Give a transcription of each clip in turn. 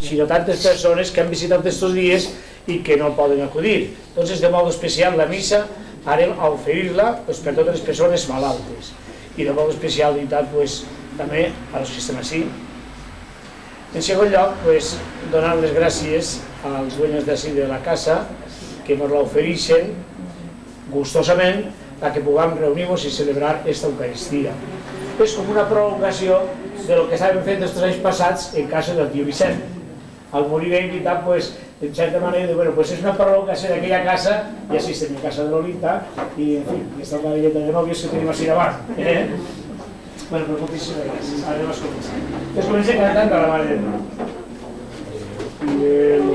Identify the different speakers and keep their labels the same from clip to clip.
Speaker 1: sinó tantes persones que han visitat estos dies i que no poden acudir. Entonces, de modo especial, la missa anem a oferir-la per totes les persones malaltes i de modo especial també a los que estem així. En segon lloc, donar les gràcies als dueños de la casa que ens la ofereixen gustosament a que puguem reunir-nos i celebrar esta Eucaristia. És com una prolongació de lo que estàvem fent aquests anys passats en casa del tio Vicent. Al morir ell, en certa manera, és una prolongació d'aquella casa, i així estem en casa de Lolita, i, en fi, aquesta parelleta de nòvios que tenim així davant. Bueno, però moltíssimes gràcies. Ara anem a començar. Es comença cantant de la Mare de Déu.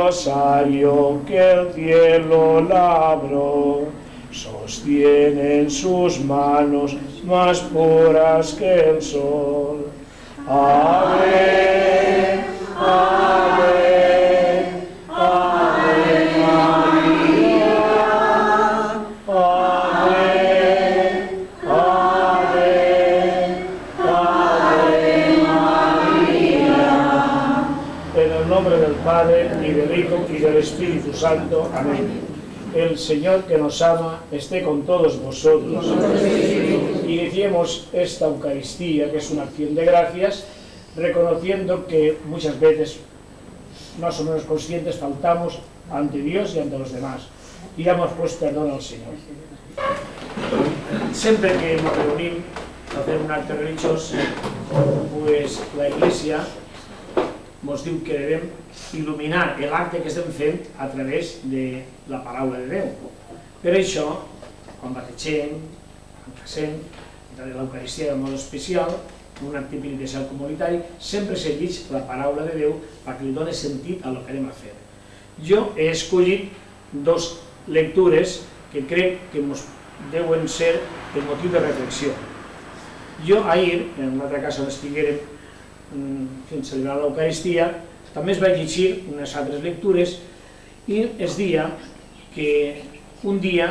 Speaker 1: Rosario que el cielo labró, sostiene en sus manos más puras que el sol. Ave, ave, ave María, ave, ave, ave María. En el nombre del Padre, y del Hijo, y del Espíritu Santo. Amén. El Señor que nos ama esté con todos vosotros. Iniciemos esta Eucaristía, que es una acción de gracias, reconociendo que muchas veces, más o menos conscientes, faltamos ante Dios y ante los demás. Pidamos pues perdón al Señor. Siempre que nos reunimos a hacer un acto religioso, pues la Iglesia ens diu que devem il·luminar l'acte que estem fent a través de la paraula de Déu. Per això, quan bategem, quan casem, de l'Eucaristia de modo especial, un acte penitencial comunitari, sempre segueix la paraula de Déu perquè li doni sentit a lo que anem a fer. Jo he escollit dos lectures que crec que ens deuen ser el motiu de reflexió. Jo ahir, en una altra casa on estiguérem, fins a celebrar l'Eucaristia, també es va llegir unes altres lectures i es deia que un dia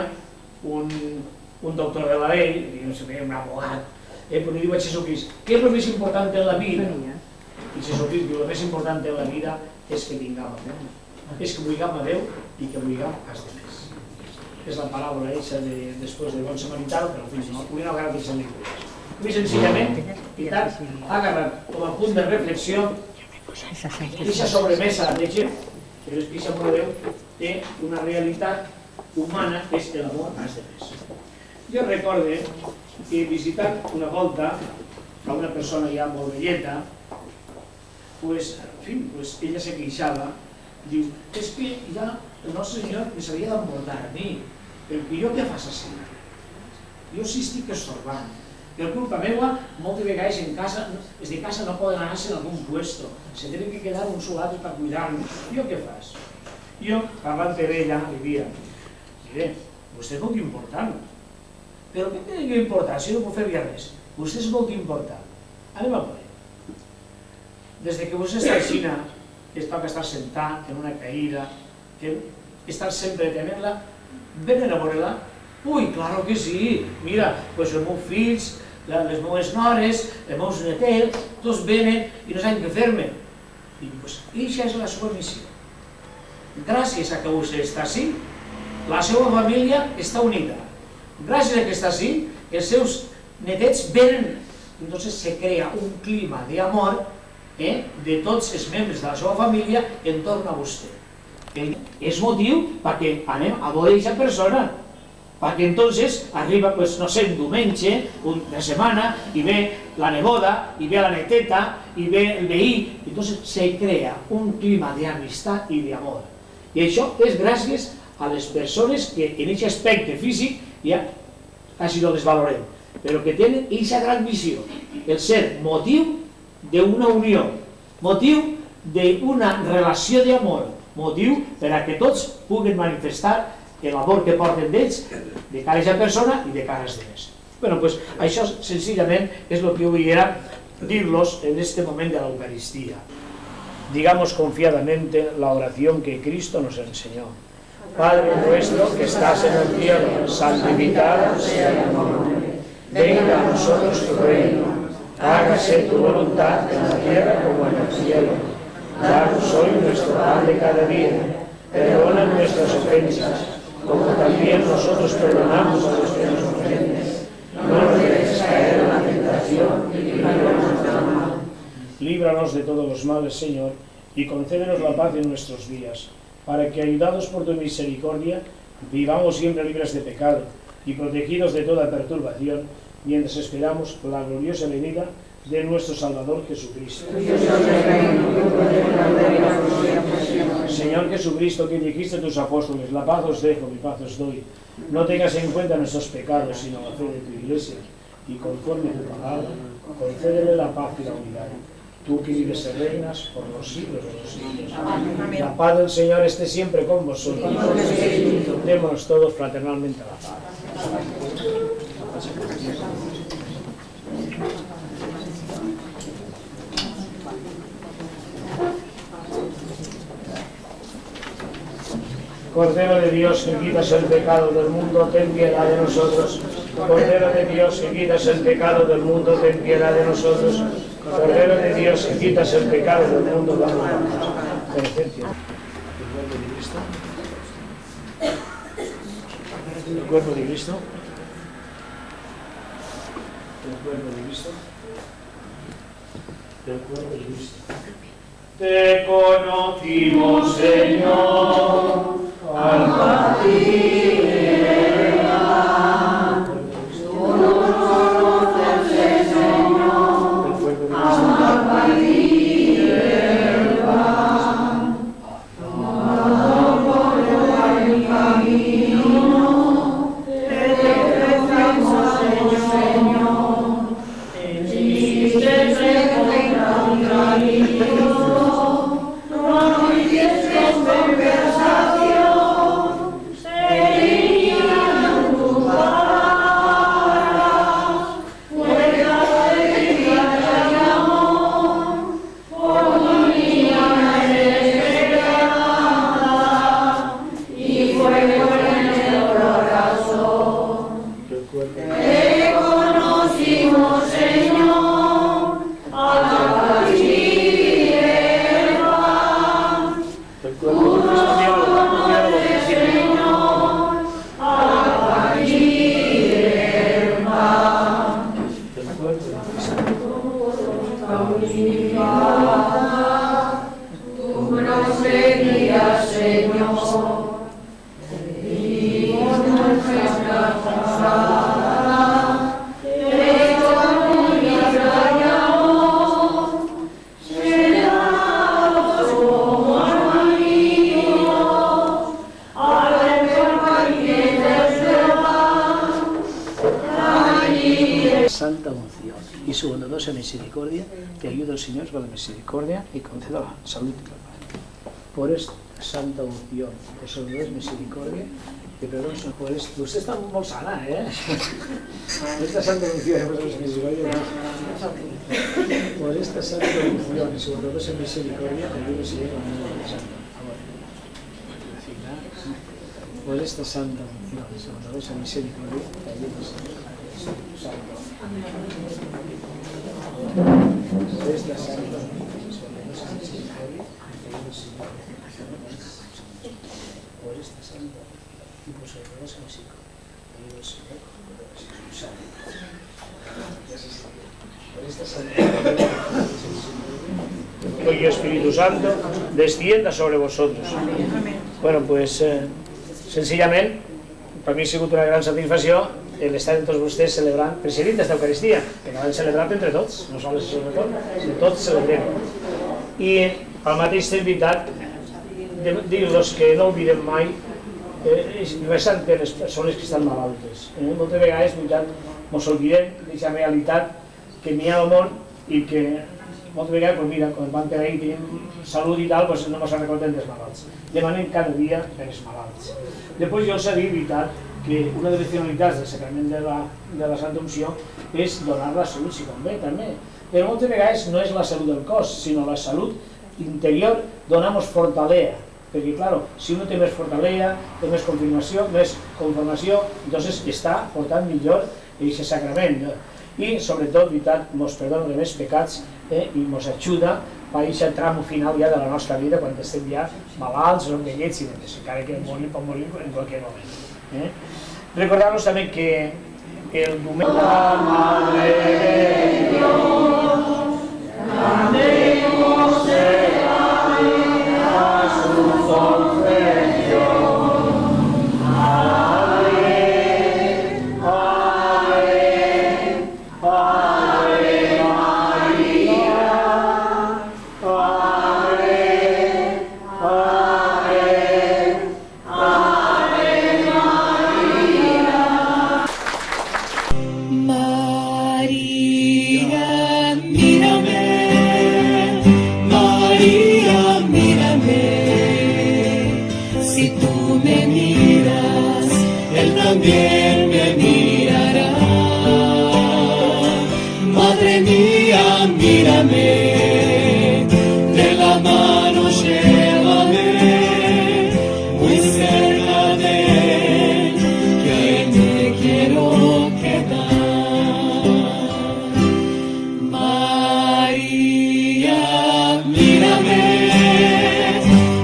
Speaker 1: un doctor de la llei, no sé, un abogat, però li diu a Jesucrist, què és el més important en la vida? I Jesucrist diu, el més important en la vida és que tinguem a Déu, és que vulguem a Déu i que vulguem als demés. És la paràbola eixa després del bon samarità, però fins no, avui no agarra aquestes lectures. Muy senzillament, i tant, ha agarrat com a punt de reflexió aquesta sobremesa de gent, però és que aquesta Déu té una realitat humana que és l'amor als demés. Jo recorde que he visitat una volta a una persona ja molt velleta, ella se queixava, diu, és que ja el nostre Senyor me s'havia d'emportar a mi, perquè jo què fas així? Jo sí estic estorbant. Per culpa meva, moltes vegades en casa, des de casa no poden anar-se en algun puesto, se tenen que quedar uns o altres per cuidar-nos. Jo què fas? Jo, parlant per ella, li dia, mire, vostè és molt important, però què té d'important si no puc fer res? Vostè és molt important. Anem a veure. Des que vostè està així, es toca estar sentat en una caïda, estar sempre tenint-la, venen a veure-la. Ui, claro que sí, mira, els meus fills, les meves nores, els meus netets, tots venen i no saben què fer-me. Dic, doncs, aquesta és la seva missió. Gràcies a que vostè està així, la seva família està unida. Gràcies a que està així, els seus netets venen. Entonces se crea un clima d'amor de tots els membres de la seva família entorn a vostè. És motiu perquè anem a veure aquesta persona. Perquè entonces arriba, no sé, un diumenge, una setmana, i ve la neboda, i ve la neteta, i ve el veí, i entonces se crea un clima de amistad y de amor. I això és gràcies a les persones que en aquest aspecte físic ja quasi no les valorem. però que tenen aquesta gran missió, el ser motiu d'una unió, motiu d'una relació d'amor, motiu per a que tots puguen manifestar l'amor que porten d'ells de cara a aquesta persona i de cara als demés. Bueno, pues això senzillament és el que vull dir-los en este moment de la Eucaristía. Digamos confiadamente la oración que Cristo nos enseñó. Padre nuestro que estás en el cielo, santificado sea tu nombre. Venga a nosotros tu reino. Hágase tu voluntad en la tierra como en el cielo. Danos hoy nuestro pan de cada día. Perdona nuestras ofensas, como también nosotros perdonamos a los que nos ofenden. No nos dejes caer en la tentación y líbranos del mal. Líbranos de todos los males, Señor, y concédenos la paz en nuestros días, para que, ayudados por tu misericordia, vivamos siempre libres de pecado y protegidos de toda perturbación, mientras esperamos la gloriosa venida de nuestro Salvador Jesucristo. Señor Jesucristo, que dijiste a tus apóstoles, la paz os dejo, mi paz os doy. No tengas en cuenta nuestros pecados, sino la fe de tu Iglesia, y conforme a tu palabra, concédele la paz y la unidad. Tú que vives y reinas por los siglos de los siglos. Amén. La paz del Señor esté siempre con vosotros. Démonos todos fraternalmente a la paz. Cordero de Dios, que quitas el pecado del mundo, ten piedad de nosotros. Cordero de Dios, que quitas el pecado del mundo, ten piedad de nosotros. Cordero de Dios, que quitas el pecado del mundo, danos la paz. Perfecto. El cuerpo de Cristo. El cuerpo de Cristo. El cuerpo de Cristo. Te conocimos, Señor, al partir el pan. Tú nos conoces, Señor, al partir el pan. Tomado por el camino, te ofrecemos, Señor. Hiciste encontrar un camino. Santa unción y su bondadosa misericordia, te ayuda el Señor con la misericordia y conceda la salud y la paz. Por esta santa unción, por su bondadosa misericordia, que perdón por esto. Usted está muy sana, ¿eh? Esta santa unción, por su misericordia, por esta santa unción y su bondadosa misericordia, te ayuda el Señor con la misericordia santa. Por esta santa unción y su bondadosa misericordia, te ayuda el Señor con la Santo. Esta santa por esta santa y por su hermosa misericordia, por esta santa y Espíritu Santo descienda sobre vosotros. Bueno, pues sencillamente, para mí ha sigut una gran satisfacció l'estar amb tots vostès celebrant, presidint d'esta Eucaristia, que acabem celebrat entre tots, no sols sobretot, sinó tots celebrem. I al mateix temps, veritat, dir-los que no oblidem mai resant per les persones que estan malaltes. Moltes vegades, veritat, ens oblidem d'aquesta realitat que n'hi ha al món i que moltes vegades, doncs mira, quan vam tenir salut i tal, doncs no ens recordem dels malalts. Demanem cada dia per els malalts. Després jo us he dit, veritat, que una de les finalitats del sacrament de la Santa Unció és donar la salut, si convé, també. Però moltes vegades no és la salut del cos, sinó la salut interior, donamos fortalea. Perquè, clar, si uno té més fortalea, té més conformació, doncs està portant millor aquest sacrament. I, sobretot, veritat, ens perdona de més pecats i ens ajuda per aquest tram final ja de la nostra vida, quan estem ja malalts o envellets i demés, encara que pot morir en qualsevol moment. Recordar-nos també que el moment de la Madre de Dios, cantemos de la vida su confesión. Amén, amén, Padre María, amén, amén, Ave María.
Speaker 2: María, mírame, María, mírame, si tú me miras, Él también me mirará. Madre mía, mírame, de la mano llévame, muy cerca de Él, que me quiero quedar. María, mírame,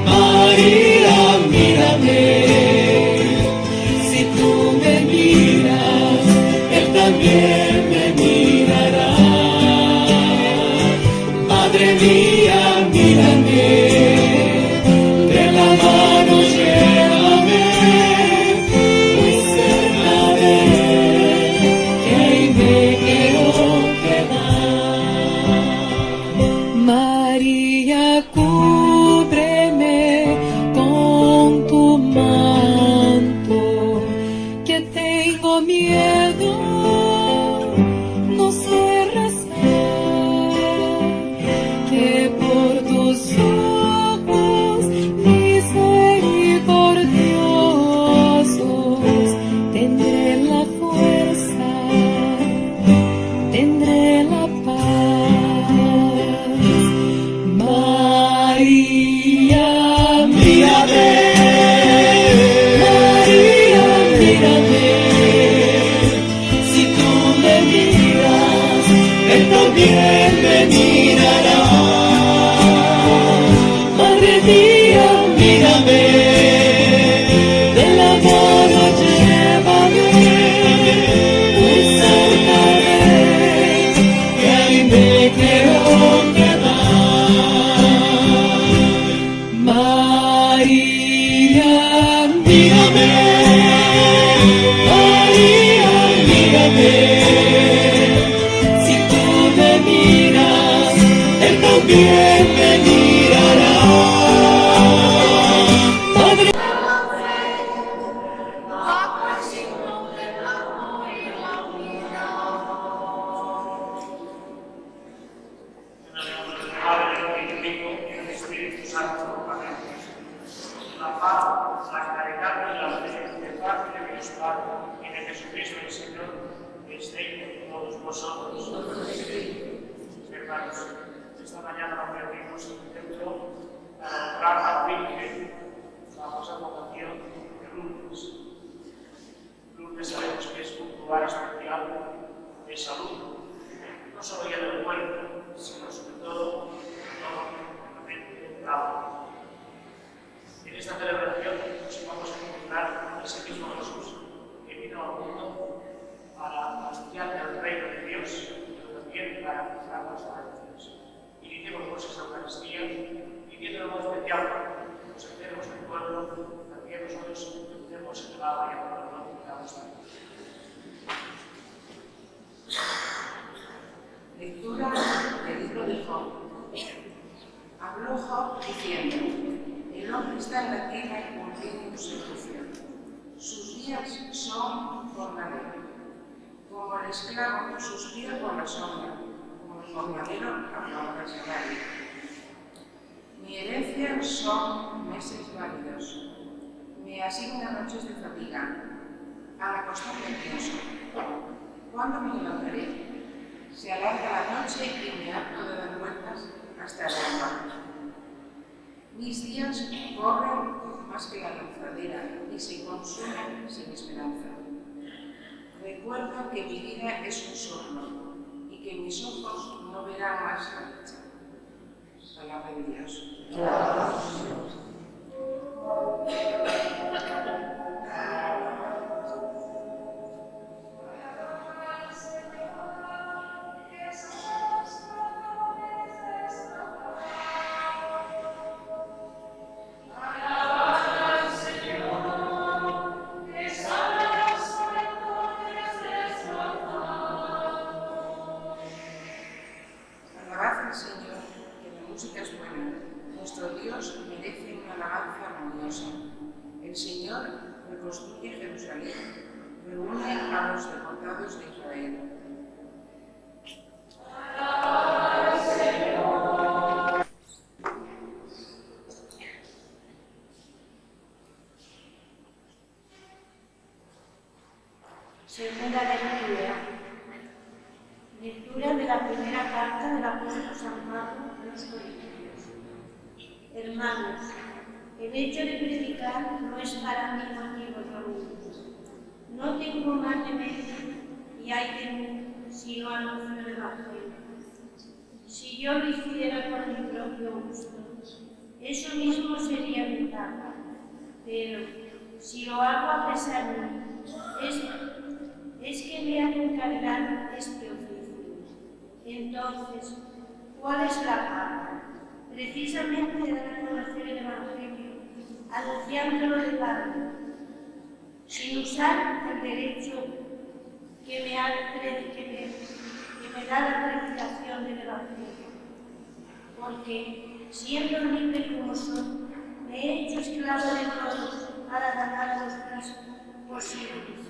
Speaker 2: María, mírame, si tú me miras, Él también me mirará. Madre mía, mírame, de la mano llévame, muy cerca de Él, que ahí me quiero quedar. María, cúbreme con tu manto, que tengo miedo, no sé rezar, que por tus ojos misericordiosos tendré la fuerza, tendré la paz. María, mírame, María, mírame, si tú me miras, Él también me mirará. Madre mía, mírame, de la mano llévame, muy cerca de Él, que ahí me quiero quedar. María, mírame, María, mírame, si tú me miras, Él también me mirará. Madre
Speaker 1: En el nombre del Padre, y del Hijo, y del Espíritu Santo. Amén. La paz, la caridad y la fe de parte de Dios Padre y de Jesucristo el Señor, esté con todos vosotros. Hermanos, esta mañana nos reunimos en el templo para honrar a la Virgen, la famosa vocación de Lourdes. Lourdes sabemos que es un lugar especial de salud, no solo ya del cuerpo, sino sobre todo la mente, el alma. En esta celebración nos vamos a encontrar con ese mismo Jesús que vino al mundo para anunciar el reino de Dios, pero también para anunciar las oraciones. Iniciemos pues esta Eucaristía pidiendo de modo especial que nos enteremos del pueblo, también nosotros tenemos el alma y el corazón de cada instante.
Speaker 3: Lectura del libro de Job. Habló Job diciendo: el hombre está en la tierra y cumpliendo su seducción. Sus días son jornaleros. Como el esclavo suspira por la sombra, como el jornalero aplauda el salario. Mi herencia son meses válidos. Me asigna noches de fatiga. Al acostarme pienso, ¿cuándo me levantaré? Se alarga la noche y me harto de dar vueltas hasta el alma. Mis días corren más que la lanzadera y se consumen sin esperanza. Recuerdo que mi vida es un soplo y que mis ojos no verán más la dicha. Palabra de Dios. El Señor reconstruye Jerusalén, reúne a los deportados de Israel.
Speaker 4: Segunda lectura. Lectura de la primera carta del apóstol San Pablo a los Corintios. Hermanos, el hecho de predicar no es para mí motivo de orgullo. No tengo más remedio y hay de mí si no anuncio el Evangelio. Si yo lo hiciera por mi propio gusto, eso mismo sería mi carga. Pero si lo hago a pesar de mí, es que me han encargado este oficio. Entonces, ¿cuál es la carga? Precisamente dar a conocer el Evangelio, anunciándolo de parte, sin usar el derecho que me da la predicación del Evangelio. Porque, siendo libre como soy, me he hecho esclavo de todos para ganar los más posibles.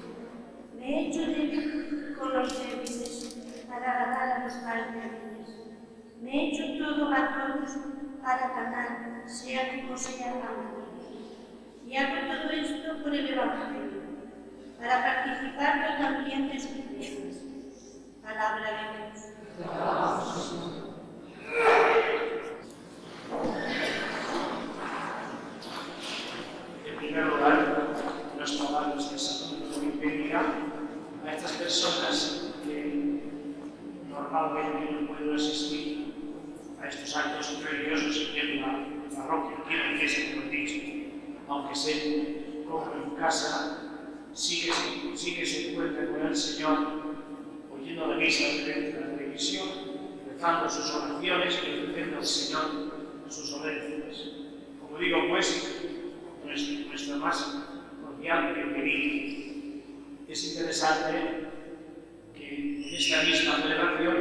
Speaker 4: Me he hecho débil con los débiles para ganar a los más débiles. Me he hecho todo a todos para ganar, sea como sea, a uno. Y hago todo esto por el Evangelio, para participar yo también de sus bienes. Palabra de Dios.
Speaker 1: En primer lugar, unas palabras de salud bíblica a estas personas que normalmente no pueden asistir a estos actos religiosos en la parroquia, aquí en la iglesia, como he dicho, aunque se coja en casa, sigue se encuentra con el Señor, oyendo la misa de la televisión, rezando sus oraciones y ofreciendo al Señor sus ofrendas. Como digo, pues, nuestra más cordial bienvenida. Es interesante que en esta misma celebración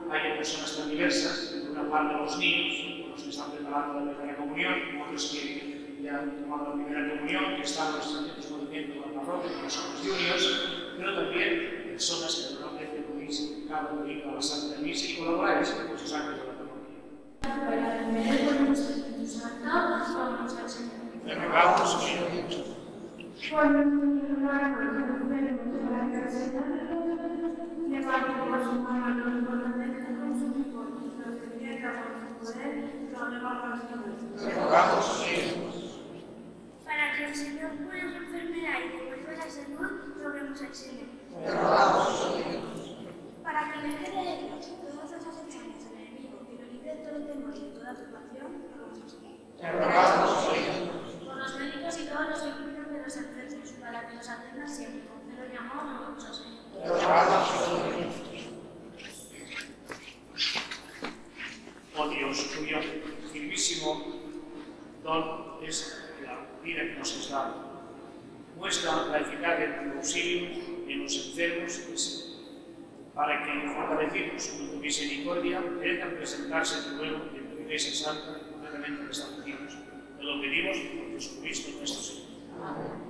Speaker 1: haya personas tan diversas, por una parte los niños, los que están preparando la primera comunión, otros que ya han tomado la primera comunión, que están en los distintos movimientos de la parroquia, como son los juniors, pero también personas que normalmente podéis cada domingo a la Santa Misa y colaboráis con muchos actos de la parroquia.
Speaker 4: Para tener con el Espíritu Santo, vamos al Señor.
Speaker 1: Te rogamos, Señor.
Speaker 5: Para que el Señor cure su enfermedad y devuelva la salud, roguemos al Señor. Para que deje de Dios todas las acechanzas del enemigo y lo libre de todo temor y de toda turbación, roguemos al Señor. Por los médicos y todos los que cuidan de los enfermos, para que los atiendan siempre con celo y amor, roguemos al Señor.
Speaker 1: Oh Dios, cuyo firmísimo don es la vida que nos has dado. Muestra la eficacia de tu auxilio en los enfermos para que, fortalecidos con tu misericordia, merezcan presentarse de nuevo en tu Iglesia Santa, completamente restablecidos. Te lo pedimos por Jesucristo nuestro Señor. Amén.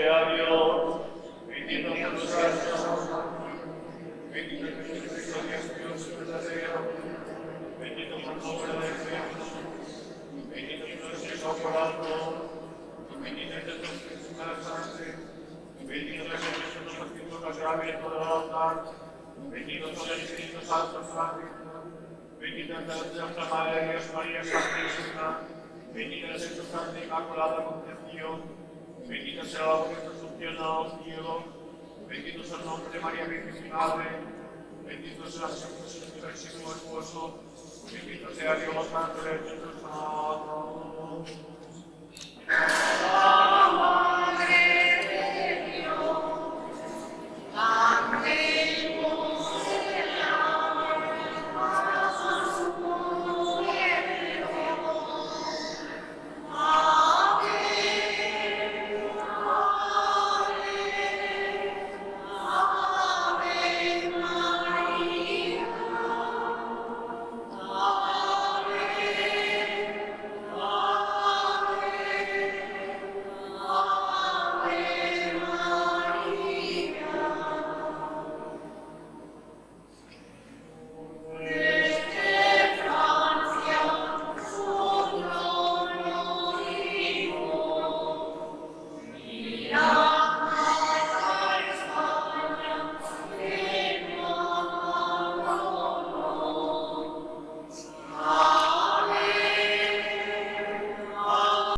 Speaker 6: sea Dios, bendito por los santos, bendito Jesucristo, Dios verdadero, bendito por obra de Dios, bendito por el Señor por alto, bendito es Jesús para sangre, bendito es Jesús por Cristo que agraviento del altar, bendito es el Espíritu Santo Santo, bendito es Santa Madre Dios María Santísima, bendito es Jesús Santa Inmaculada Concepción, bendito sea la voz que Asunción a los cielos, bendito sea el nombre de María Virgen Madre, bendito sea su Santísimo Esposo, bendito sea Dios Santo de Jesús Santo.